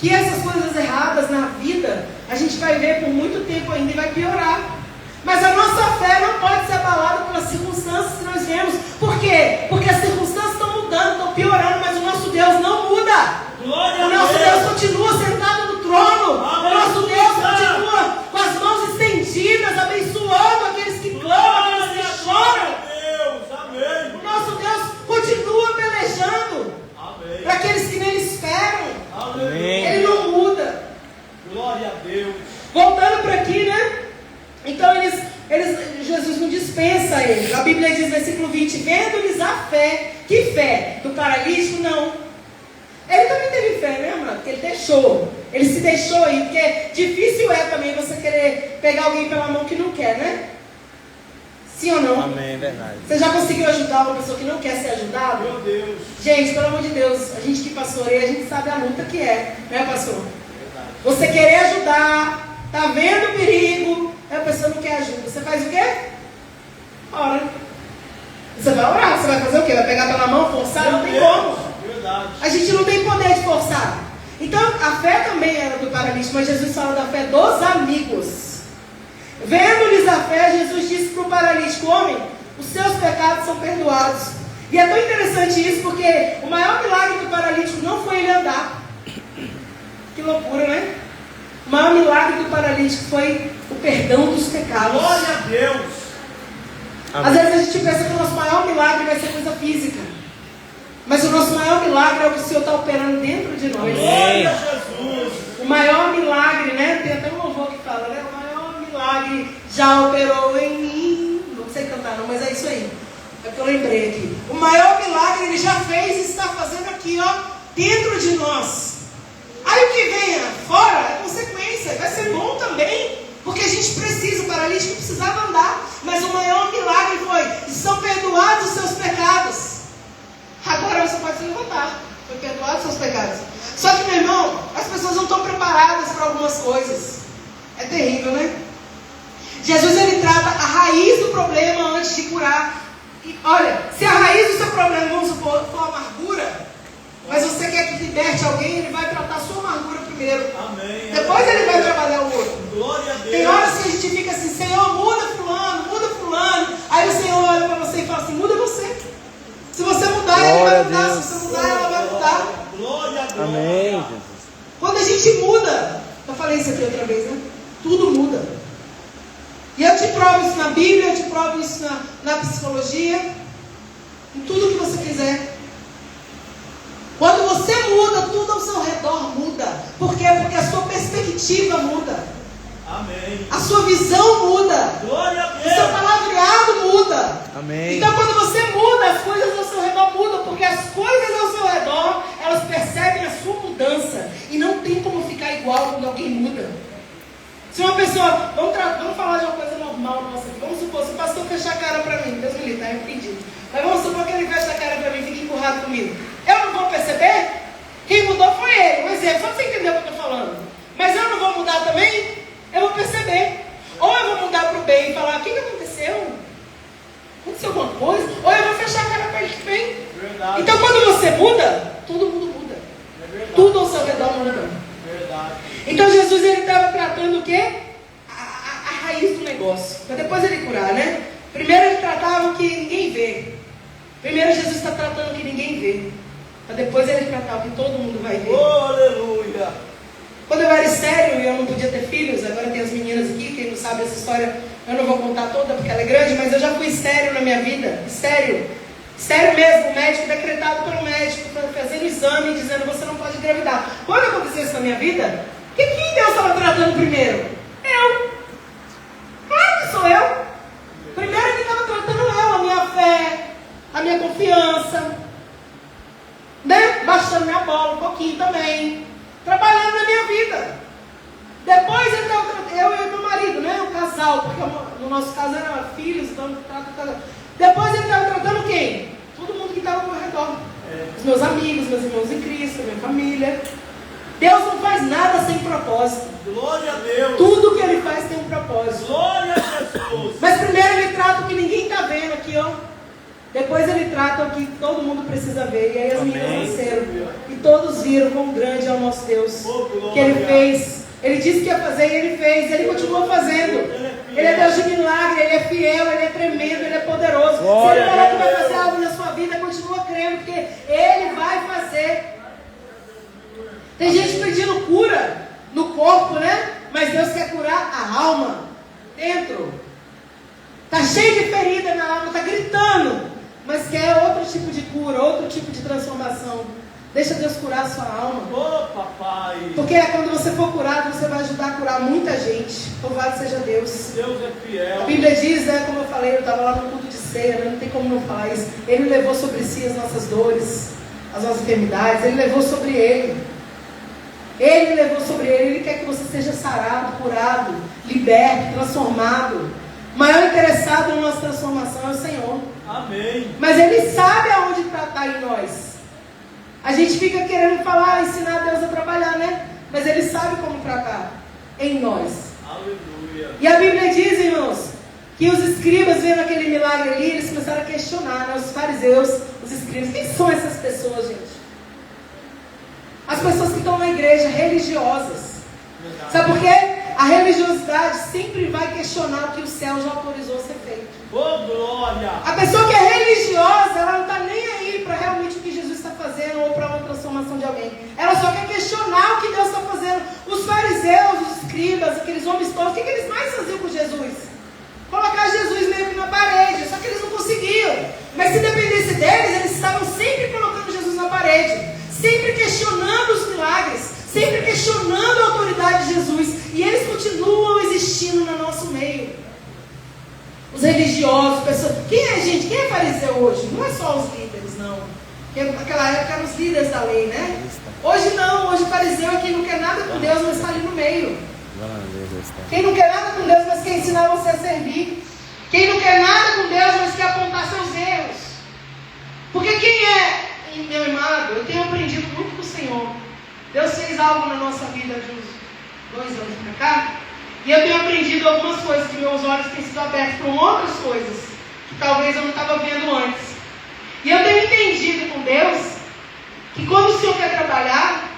que essas coisas erradas na vida, a gente vai ver por muito tempo ainda e vai piorar. Mas a nossa fé não pode ser abalada pelas circunstâncias que nós vemos. Por quê? Porque as circunstâncias estão mudando, estão piorando, mas o nosso Deus não muda. O nosso Deus continua sentado no trono. O nosso Deus continua com as mãos estendidas, abençoando aqueles que clamam, aqueles que choram. O nosso Deus continua pelejando para aqueles que nele esperam. Ele não muda. Glória a Deus. Voltando para aqui, né? Então Jesus não dispensa eles. A Bíblia diz, versículo 20, vendo-lhes a fé. Que fé? Do paralítico? Não. Ele também teve fé, né, mano? Porque ele deixou. Ele se deixou ir. Porque difícil é também você querer pegar alguém pela mão que não quer, né? Sim ou não? Amém, verdade. Você já conseguiu ajudar uma pessoa que não quer ser ajudada? Meu Deus. Gente, pelo amor de Deus, a gente que pastoreia, a gente sabe a luta que é, né, pastor? Você querer ajudar, tá vendo o perigo, a pessoa não quer ajuda. Você faz o quê? Ora. Você vai orar, você vai fazer o quê? Vai pegar pela mão, forçar? Não tem como. Verdade. A gente não tem poder de forçar. Então, a fé também era do paralítico, mas Jesus fala da fé dos amigos. Vendo-lhes a fé, Jesus disse para o paralítico, homem, os seus pecados são perdoados. E é tão interessante isso, porque o maior milagre do paralítico não foi ele andar. Que loucura, né? O maior milagre do paralítico foi o perdão dos pecados. Glória a Deus. Às vezes a gente pensa que o nosso maior milagre vai ser coisa física. Mas o nosso maior milagre é o que o Senhor está operando dentro de nós. Glória a Jesus. O maior milagre, né? Tem até um louvor que fala, né? O maior milagre já operou em mim. Não sei cantar não, mas é isso aí. É que eu lembrei aqui. O maior milagre ele já fez e está fazendo aqui, ó, dentro de nós. Aí o que venha fora é consequência. Vai ser bom também. Porque a gente precisa, o paralítico precisava andar. Mas o maior milagre foi, são perdoados os seus pecados. Agora você pode se levantar. Foi perdoado os seus pecados. Só que, meu irmão, as pessoas não estão preparadas para algumas coisas. É terrível, né? Jesus, ele trata a raiz do problema antes de curar. E, olha, se a raiz do seu problema, vamos supor, for amargura, mas você quer que liberte alguém, ele vai tratar a sua amargura primeiro. Amém. Depois ele vai trabalhar o outro. Glória a Deus. Tem horas que a gente fica assim, Senhor, muda fulano, muda fulano. Aí o Senhor olha para você e fala assim, muda você. Se você mudar, ele vai mudar. Se você mudar, ela vai mudar. Glória a Deus. Amém, Jesus. Quando a gente muda, eu falei isso aqui outra vez, né? Tudo muda. E eu te provo isso na Bíblia, eu te provo isso na psicologia, em tudo que você quiser. Quando você muda, tudo ao seu redor muda. Por quê? Porque a sua perspectiva muda. Amém. A sua visão muda. Glória a O seu Deus. palavreado muda. Amém. Então quando você muda, as coisas ao seu redor mudam. Porque as coisas ao seu redor, elas percebem a sua mudança. E não tem como ficar igual quando alguém muda. Se uma pessoa, vamos falar de uma coisa normal nossa aqui. Vamos supor, se o pastor fechar a cara para mim, Deus me livre, tá repreendido. Mas vamos supor que ele fecha a cara para mim e fica empurrado comigo. Eu não vou perceber? Quem mudou foi ele. Um exemplo, só para você entender o que eu estou falando. Mas eu não vou mudar também? Eu vou perceber. Ou eu vou mudar para o bem e falar, o que aconteceu? Aconteceu alguma coisa? Ou eu vou fechar a cara para ele bem. Verdade. Então quando você muda, todo mundo muda. É verdade. Tudo ao seu redor muda. Verdade. Então Jesus ele estava tratando o quê? A raiz do negócio. Para depois ele curar, né? Primeiro ele tratava o que ninguém vê. Primeiro Jesus está tratando o que ninguém vê. Para depois ele tratar o que todo mundo vai ver. Oh, aleluia. Quando eu era estéril e eu não podia ter filhos, agora tem as meninas aqui, quem não sabe essa história, eu não vou contar toda porque ela é grande, mas eu já fui estéril na minha vida. Estéril. Estéril mesmo, o médico decretado pelo médico, fazendo exame, dizendo você não pode engravidar. Quando aconteceu isso na minha vida, quem Deus estava tratando primeiro? Eu. Claro que sou eu. Primeiro ele estava tratando eu, a minha fé, a minha confiança, né? Baixando minha bola um pouquinho também, trabalhando na minha vida. Depois ele estava tratando, eu e meu marido, né? O casal, porque no nosso caso eram filhos, então trata o casal. Depois ele estava tratando quem? Todo mundo que estava ao meu redor. Os meus amigos, meus irmãos em Cristo, a minha família. Deus não faz nada sem propósito. Glória a Deus. Tudo que ele faz tem um propósito. Glória a Jesus. Mas primeiro ele trata o que ninguém está vendo aqui, ó. Depois ele trata o que todo mundo precisa ver. E aí as meninas nasceram. E todos viram quão grande é o nosso Deus. Que ele fez. Ele disse que ia fazer e ele fez. Ele continua fazendo. Ele é Deus de milagre, ele é fiel, ele é tremendo, ele é poderoso. Se ele falar que vai fazer algo na sua vida, continua crendo, porque ele vai fazer. Tem gente pedindo cura no corpo, né? Mas Deus quer curar a alma dentro. Está cheio de ferida na alma, está gritando, mas quer outro tipo de cura, outro tipo de transformação. Deixa Deus curar a sua alma. Oh, papai. Porque quando você for curado, você vai ajudar a curar muita gente. Louvado seja Deus. Deus é fiel. A Bíblia diz, né, como eu falei, eu estava lá no culto de ceia, né, não tem como não falar isso. Ele levou sobre si as nossas dores, as nossas enfermidades, ele levou sobre ele. Ele levou sobre ele, ele quer que você seja sarado, curado, liberto, transformado. O maior interessado na nossa transformação é o Senhor. Amém. Mas ele sabe aonde tratar em nós. A gente fica querendo falar, ensinar Deus a trabalhar, né? Mas ele sabe como tratar em nós. Aleluia. E a Bíblia diz, irmãos, que os escribas, vendo aquele milagre ali, eles começaram a questionar, né? Os fariseus, os escribas. Quem são essas pessoas, gente? As pessoas que estão na igreja, religiosas. Verdade. Sabe por quê? A religiosidade sempre vai questionar o que o céu já autorizou a ser feito. Oh, glória. A pessoa que é religiosa, ela não está nem aí para realmente o que Jesus está fazendo ou para uma transformação de alguém. Ela só quer questionar o que Deus está fazendo. Os fariseus, os escribas, aqueles homens todos, o que eles mais faziam com Jesus? Colocar Jesus meio que na parede, só que eles não conseguiam. Mas se dependesse deles, eles estavam sempre colocando Jesus na parede, sempre questionando os milagres, sempre questionando a autoridade de Jesus. E eles continuam existindo no nosso meio. Os religiosos, pessoas. Quem é, gente? Quem é fariseu hoje? Não é só os líderes, não. Porque naquela época eram os líderes da lei, né? Hoje não. Hoje o fariseu é quem não quer nada com Deus, mas está ali no meio. Quem não quer nada com Deus, mas quer ensinar você a servir. Quem não quer nada com Deus, mas quer apontar seus erros. Porque quem é, meu amado, eu tenho aprendido muito com o Senhor. Deus fez algo na nossa vida de uns 2 anos para cá. E eu tenho aprendido algumas coisas, que meus olhos têm sido abertos para outras coisas, que talvez eu não estava vendo antes. E eu tenho entendido com Deus, que quando o Senhor quer trabalhar,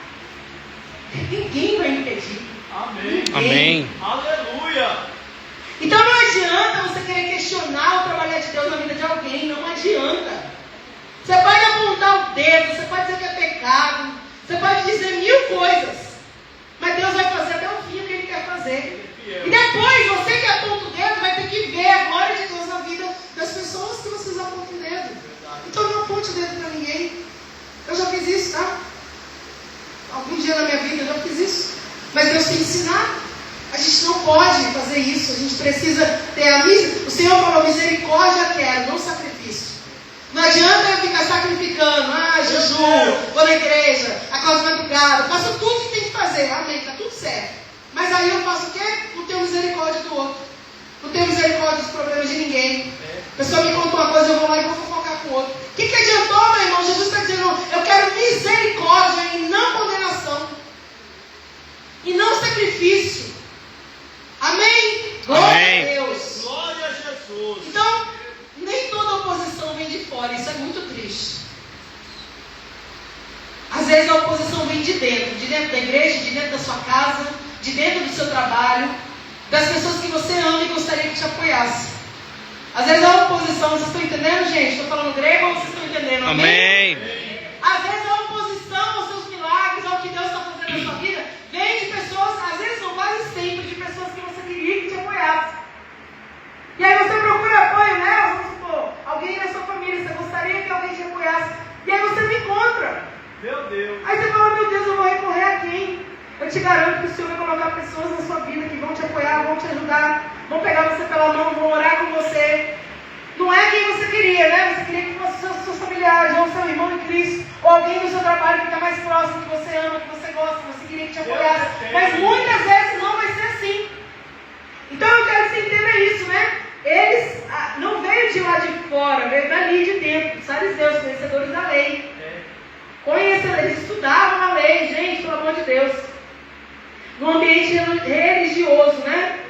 ninguém vai impedir. Amém. Amém. Aleluia. Então não adianta você querer questionar o trabalhar de Deus na vida de alguém, não adianta. Você pode apontar o dedo, você pode dizer que é pecado, você pode dizer 1000 coisas, mas Deus vai fazer até o fim o que Ele quer fazer. E depois, você que aponta o dedo, vai Mas Deus tem que ensinar. A gente não pode fazer isso. A gente precisa ter a misericórdia. O Senhor falou, misericórdia quero, não sacrifício. Não adianta eu ficar sacrificando. Jejum, vou na igreja, acordo de madrugada, faço tudo que tem que fazer. Amém, tá tudo certo. Mas aí eu faço o quê? Não tenho misericórdia do outro. Não tenho misericórdia dos problemas de ninguém. A pessoa me conta uma coisa, eu vou lá e vou fofocar com o outro. O que adiantou, meu irmão? Jesus está dizendo, eu quero misericórdia e não condenação. E não sacrifício. Amém? Glória a Deus. Glória a Jesus. Então, nem toda oposição vem de fora. Isso é muito triste. Às vezes a oposição vem de dentro da igreja, de dentro da sua casa, de dentro do seu trabalho, das pessoas que você ama e gostaria que te apoiasse. Às vezes a oposição, vocês estão entendendo, gente? Estou falando grego ou vocês estão entendendo? Amém? Às vezes a oposição aos seus milagres, ao que Deus está fazendo na sua vida, vem de pessoas, às vezes não, quase sempre, de pessoas que você queria que te apoiasse. E aí você procura apoio, né? Vamos supor, alguém na sua família, você gostaria que alguém te apoiasse. E aí você não encontra. Meu Deus. Aí você fala, meu Deus, eu vou recorrer a quem? Eu te garanto que o Senhor vai colocar pessoas na sua vida que vão te apoiar, vão te ajudar, vão pegar você pela mão, vão orar com você. Não é quem você queria, né? Você queria que fosse seus familiares, ou seu irmão em Cristo, ou alguém do seu trabalho que está mais próximo, que você ama, que você gosta, que você queria que te apoiasse. Mas muitas vezes não vai ser assim. Então eu quero que você entenda isso, né? Eles não veio de lá de fora, veio dali de dentro, os fariseus, conhecedores da lei. Eles estudavam a lei, gente, pelo amor de Deus. No ambiente religioso, né?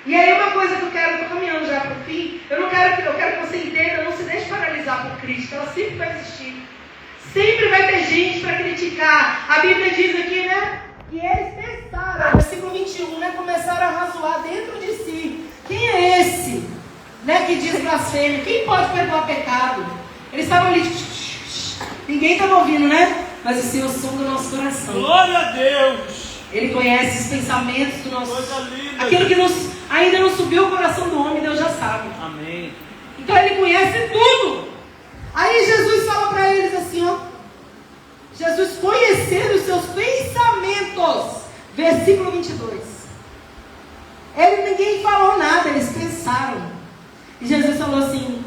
E aí uma coisa que eu quero, estou caminhando já para o fim, eu quero que você entenda, não se deixe paralisar por crítica, ela sempre vai existir. Sempre vai ter gente para criticar. A Bíblia diz aqui, né? Que eles pensaram, versículo 21, né? Começaram a razoar dentro de si. Quem é esse, né? Que diz blasfêmia? Quem pode perdoar pecado? Eles estavam ali, ninguém estava ouvindo, né? Mas esse é o som do nosso coração. Glória a Deus. Ele conhece os pensamentos do nosso... Coisa linda. Aquilo que ainda não subiu o coração do homem, Deus já sabe. Amém. Então ele conhece tudo. Aí Jesus fala para eles assim, ó. Jesus conhecendo os seus pensamentos. Versículo 22. Ninguém falou nada, eles pensaram. E Jesus falou assim,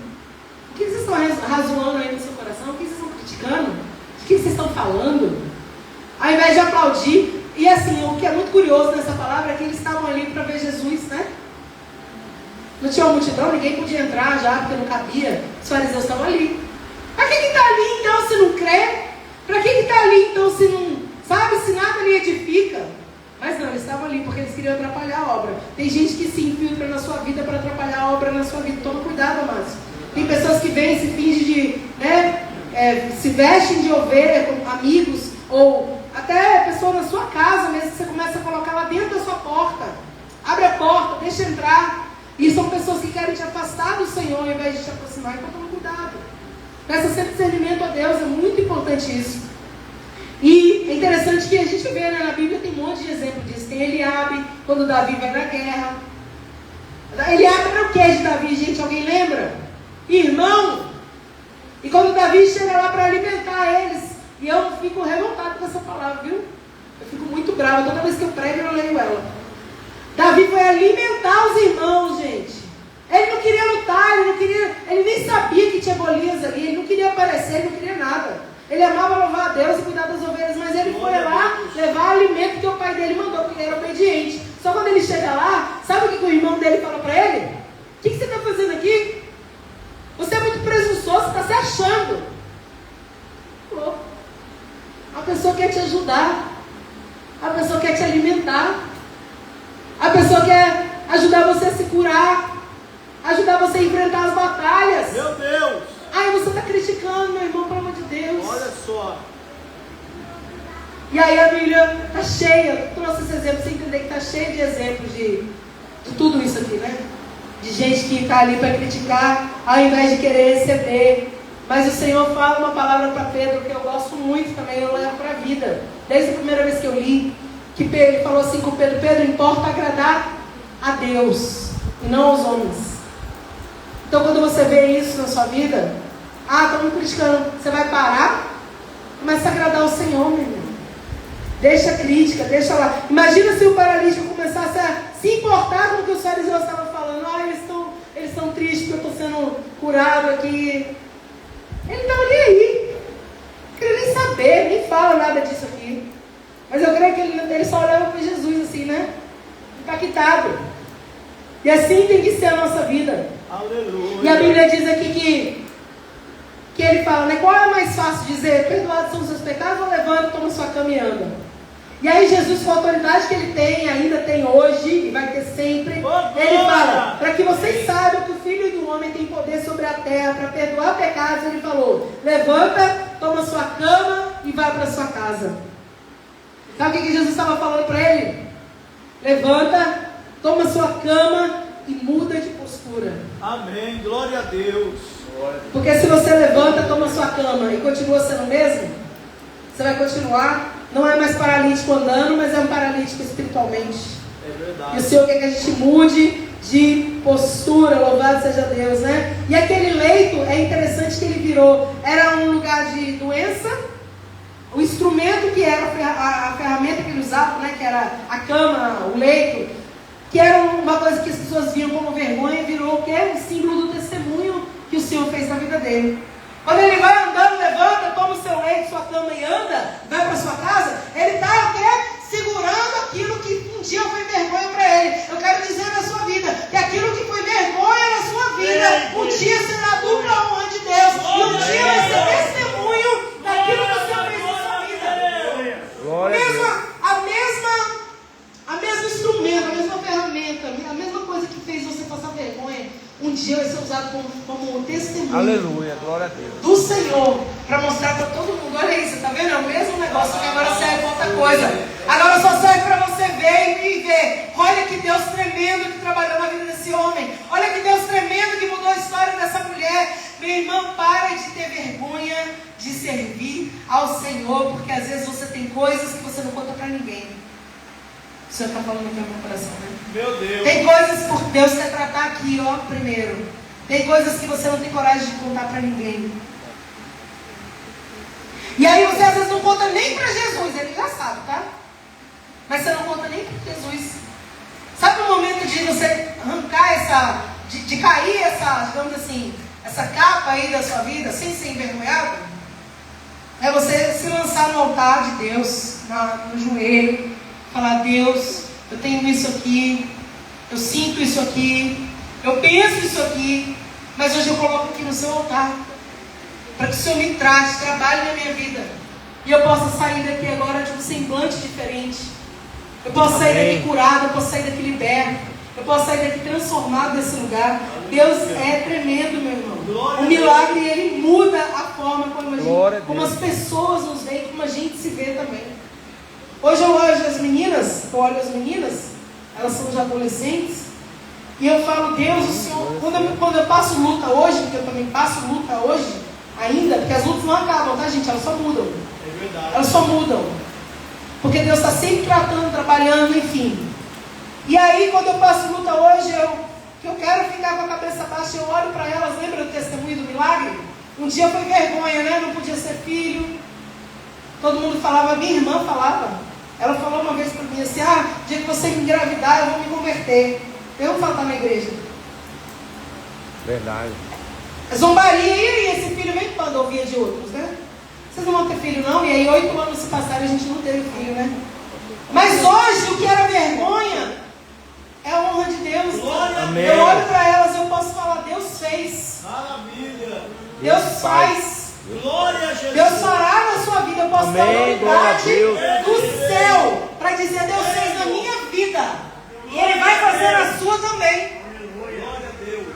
o que vocês estão razoando aí no seu coração? O que vocês estão criticando? O que vocês estão falando? Ao invés de aplaudir. E assim, o que é muito curioso nessa palavra é que eles estavam ali para ver Jesus, né? Não tinha uma multidão, ninguém podia entrar já, porque não cabia. Os fariseus estavam ali. Para que está ali então se não crê? Para que está ali então se não... Sabe, se nada lhe edifica? Mas não, eles estavam ali porque eles queriam atrapalhar a obra. Tem gente que se infiltra na sua vida para atrapalhar a obra na sua vida. Toma cuidado, amados. Tem pessoas que vêm e se fingem de... né? Se vestem de ovelha com amigos ou... Até a pessoa na sua casa mesmo, que você começa a colocar lá dentro da sua porta. Abre a porta, deixa entrar. E são pessoas que querem te afastar do Senhor ao invés de te aproximar. Então toma cuidado. Peça sempre discernimento a Deus, é muito importante isso. E é interessante que a gente vê, né, na Bíblia tem um monte de exemplo disso. Tem Eliabe, quando Davi vai na guerra. Eliabe era o que de Davi, gente? Alguém lembra? Irmão. E quando Davi chega lá para alimentar eles... E eu fico revoltado com essa palavra, viu? Eu fico muito brava. Toda vez que eu prego, eu leio ela. Davi foi alimentar os irmãos, gente. Ele não queria lutar, ele nem sabia que tinha Golias ali. Ele não queria aparecer, ele não queria nada. Ele amava louvar a Deus e cuidar das ovelhas. Mas ele foi lá levar alimento que o pai dele mandou, porque ele era obediente. Só quando ele chega lá, sabe o que o irmão dele fala para ele? O que você está fazendo aqui? Você é muito presunçoso, você está se achando. Louco. A pessoa quer te ajudar. A pessoa quer te alimentar. A pessoa quer ajudar você a se curar. Ajudar você a enfrentar as batalhas. Meu Deus. Aí você está criticando, meu irmão, pelo amor de Deus. Olha só. E aí a Bíblia está cheia. Eu trouxe esse exemplo para você entender que está cheia de exemplos de tudo isso aqui, né? De gente que está ali para criticar ao invés de querer receber. Mas o Senhor fala uma palavra para Pedro que eu gosto muito também, eu levo para a vida. Desde a primeira vez que eu li, que ele falou assim com Pedro: Pedro, importa agradar a Deus e não aos homens. Então quando você vê isso na sua vida, estão me criticando, você vai parar? Começa a agradar o Senhor, meu irmão. Deixa a crítica, deixa lá. Imagina se o paralítico começasse a se importar com o que os fariseus estavam falando. Eles estão tristes porque eu estou sendo curado aqui. Ele não estava nem aí. Não queria nem saber, nem fala nada disso aqui. Mas eu creio que ele só olhava para Jesus assim, né? Impactado. E assim tem que ser a nossa vida. Aleluia. E a Bíblia diz aqui que ele fala, né? Qual é mais fácil dizer? Perdoados são os seus pecados ou levanta, toma sua cama e anda? E aí Jesus, com a autoridade que ele tem, ainda tem hoje e vai ter sempre, ele fala, para que vocês saibam que o Filho do Homem tem poder sobre a terra para perdoar pecados, ele falou, levanta, toma sua cama e vai para sua casa. Sabe o que Jesus estava falando para ele? Levanta, toma sua cama e muda de postura. Amém, glória a Deus. Porque se você levanta, toma sua cama e continua sendo o mesmo, você vai continuar. Não é mais paralítico andando, mas é um paralítico espiritualmente. É verdade. E o Senhor quer que a gente mude de postura, louvado seja Deus, né? E aquele leito, é interessante que ele virou, era um lugar de doença, o instrumento que era a ferramenta que ele usava, né? Que era a cama, o leito, que era uma coisa que as pessoas viam como vergonha, virou o quê? Um símbolo do testemunho que o Senhor fez na vida dele. Quando ele vai andando, levanta, toma o seu leito, sua cama e anda, vai para sua casa, ele está segurando aquilo que um dia foi vergonha para ele. Eu quero dizer na sua vida, que aquilo que foi vergonha na sua vida, um dia será a dupla honra de Deus. E um dia vai ser testemunho daquilo que o Senhor fez na sua vida. A mesma instrumento, a mesma ferramenta, a mesma coisa que fez você passar vergonha, um dia vai ser usado como testemunho. Aleluia, glória a Deus. Do Senhor, para mostrar para todo mundo. Olha isso, tá vendo? É o mesmo negócio, só que agora serve para outra coisa. Agora só serve para você ver e ver. Olha que Deus tremendo que trabalhou na vida desse homem. Olha que Deus tremendo que mudou a história dessa mulher. Meu irmão, para de ter vergonha de servir ao Senhor, porque às vezes você tem coisas que você não conta para ninguém. O Senhor está falando aqui no meu coração, né? Meu Deus. Tem coisas por Deus quer tratar aqui, ó, primeiro. Tem coisas que você não tem coragem de contar para ninguém. E aí você às vezes não conta nem para Jesus, ele já sabe, tá? Mas você não conta nem para Jesus. Sabe o momento de você arrancar de cair essa, digamos assim, essa capa aí da sua vida, sem ser envergonhado? É você se lançar no altar de Deus, no joelho. Falar, Deus, eu tenho isso aqui, eu sinto isso aqui, eu penso isso aqui, mas hoje eu coloco aqui no seu altar, para que o Senhor me trate, trabalhe na minha vida, e eu possa sair daqui agora de um semblante diferente, eu posso sair daqui curado, eu posso sair daqui liberto, eu posso sair daqui transformado nesse lugar. Deus é tremendo, meu irmão. O milagre, ele muda a forma como as pessoas nos veem, como a gente se vê também. Hoje eu olho as meninas, elas são já adolescentes, e eu falo, Deus, o Senhor, quando eu passo luta hoje, porque eu também passo luta hoje, ainda, porque as lutas não acabam, tá, gente? Elas só mudam. É verdade. Elas só mudam. Porque Deus está sempre tratando, trabalhando, enfim. E aí, quando eu passo luta hoje, eu quero ficar com a cabeça baixa, eu olho para elas, lembra do testemunho do milagre? Um dia foi vergonha, né? Não podia ser filho. Todo mundo falava, minha irmã falava. Ela falou uma vez para mim assim, no dia que você me engravidar, eu vou me converter. Eu vou faltar na igreja. Verdade. Zombaria, e esse filho vem quando ouvia de outros, né? Vocês não vão ter filho não? E aí 8 anos se passaram e a gente não teve filho, né? Mas hoje, o que era vergonha, é a honra de Deus. Amém. Eu olho para elas e eu posso falar, Deus fez. Maravilha. Deus faz. Glória a Jesus. Deus fará na sua vida. Eu posso dar autoridade do céu para dizer, Deus fez na minha vida. E Ele vai fazer na sua também. Glória a Deus.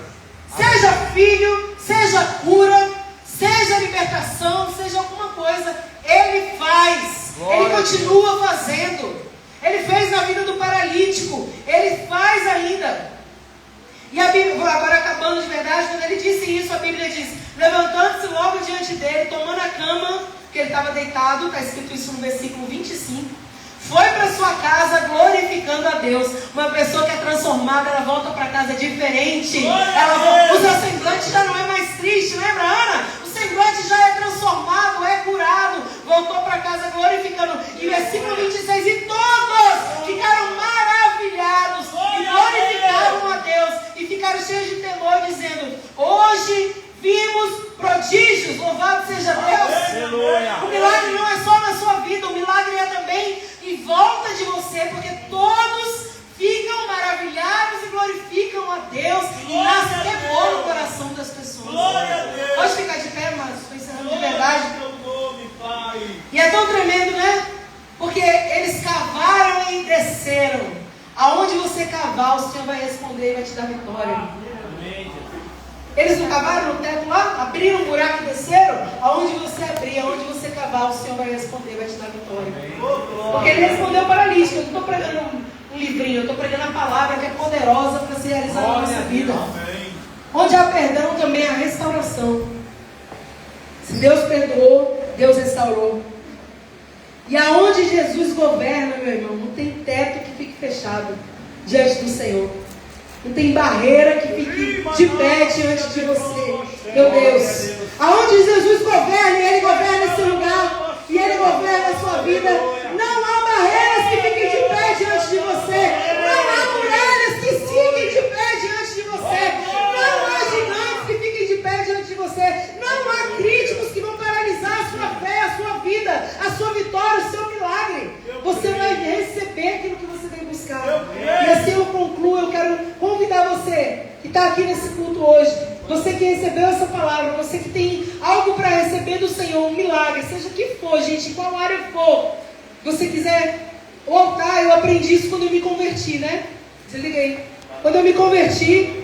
Seja filho, seja cura, seja libertação, seja alguma coisa, Ele faz. Ele continua fazendo. Ele fez na vida do paralítico. Ele faz ainda. E a Bíblia, agora acabando de verdade, quando ele disse isso, a Bíblia diz, levantando-se logo diante dele, tomando a cama, que ele estava deitado, está escrito isso no versículo 25, foi para sua casa glorificando a Deus. Uma pessoa que é transformada, ela volta para casa diferente. O seu semblante já não é mais triste, lembra, Ana? O semblante já é transformado, é curado. voltou para casa glorificando. E versículo 26, e todos ficaram maravilhados e glorificavam a Deus e ficaram cheios de temor, dizendo: hoje vimos prodígios, louvado seja Deus. Aleluia. O milagre não é só na sua vida, o milagre é também em volta de você, porque todos ficam maravilhados e glorificam a Deus e nasce temor no coração das pessoas. Glória a Deus. Pode ficar de pé, mas estou encerrando de verdade. Glória ao teu nome, Pai. E é tão tremendo, né? Porque eles cavaram e desceram. Aonde você cavar, o Senhor vai responder e vai te dar vitória. Amém. Eles não cavaram no teto lá? Abriram um buraco e desceram? Aonde você abrir, aonde você cavar, o Senhor vai responder, vai te dar vitória. Porque Ele respondeu paralítico. Eu não estou pregando um livrinho, eu estou pregando a palavra que é poderosa para se realizar na nossa vida. Amém. Onde há perdão, também há restauração. Se Deus perdoou, Deus restaurou. E aonde Jesus governa, meu irmão, não tem teto que fique fechado diante do Senhor. Não tem barreira que fique de pé diante de você. Meu Deus. Aonde Jesus governa, e Ele governa esse lugar, e Ele governa a sua vida, não há barreiras que fiquem de pé diante de você. Não há muralhas que fiquem de pé diante de você. Não há gigantes que fiquem de pé diante de você. Não há críticos que vão paralisar a sua fé, a sua vida, a sua vitória, o seu milagre. Você vai receber aquilo que você vem buscar. E assim eu concluo, eu quero convidar você que está aqui nesse culto hoje, você que recebeu essa palavra, você que tem algo para receber do Senhor, um milagre, seja o que for, gente, em qual área for, você quiser voltar. Eu aprendi isso quando eu me converti, né? Desliguei. Quando eu me converti,